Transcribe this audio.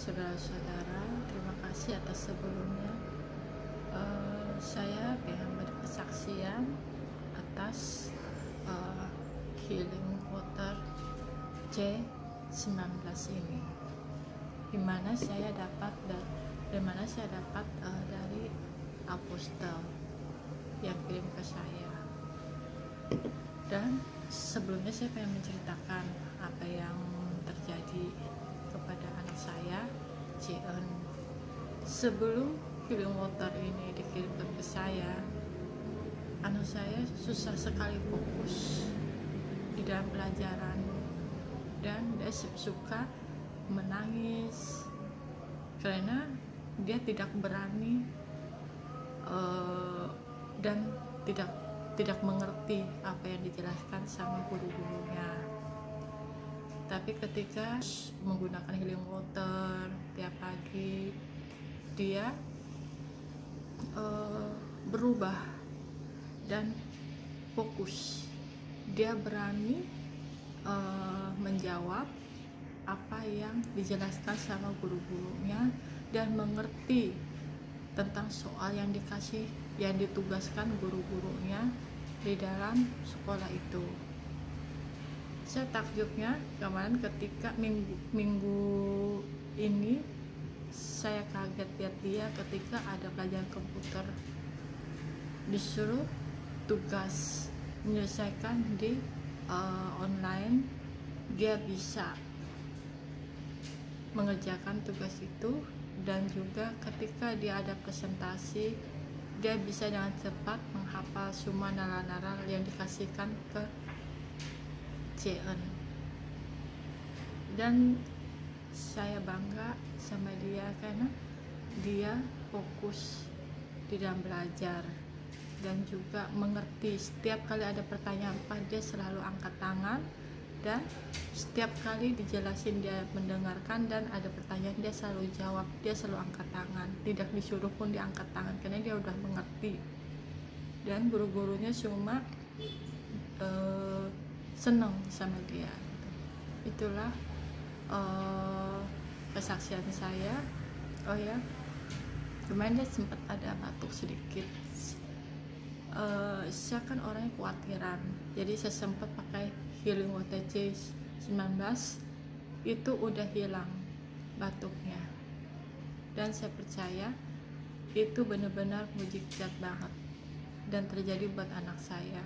saudara-saudara, terima kasih atas sebelumnya. Saya pengen berkesaksian atas healing water C19 ini, dimana saya dapat dari apostel yang kirim ke saya. Dan sebelumnya saya pengen menceritakan apa yang terjadi kepada anak saya, Cion. Sebelum healing water ini dikirimkan ke saya, anak saya susah sekali fokus di dalam pelajaran, dan dia suka menangis karena dia tidak berani dan tidak mengerti apa yang dijelaskan sama guru-gurunya. Tapi ketika menggunakan healing water tiap pagi, dia berubah dan fokus. Dia berani menjawab apa yang dijelaskan sama guru-gurunya dan mengerti tentang soal yang ditugaskan guru-gurunya di dalam sekolah itu. Saya takjubnya kemarin ketika minggu ini saya kaget lihat dia ketika ada pelajaran komputer, disuruh tugas menyelesaikan di online. Dia bisa mengerjakan tugas itu, dan juga ketika dia ada presentasi, dia bisa dengan cepat menghafal semua nalar-nalar yang dikasihkan ke Cion. Dan saya bangga sama dia karena dia fokus di dalam belajar dan juga mengerti. Setiap kali ada pertanyaan apa, dia selalu angkat tangan, dan setiap kali dijelasin dia mendengarkan, dan ada pertanyaan dia selalu jawab, dia selalu angkat tangan, tidak disuruh pun dia angkat tangan karena dia udah mengerti. Dan guru-gurunya cuma senang sama dia. Itulah kesaksian saya. Oh ya, kemarin dia sempat ada batuk sedikit. Saya kan orangnya khawatiran, jadi saya sempat pakai healing water C19, itu udah hilang batuknya, dan saya percaya itu benar-benar mujizat banget dan terjadi buat anak saya.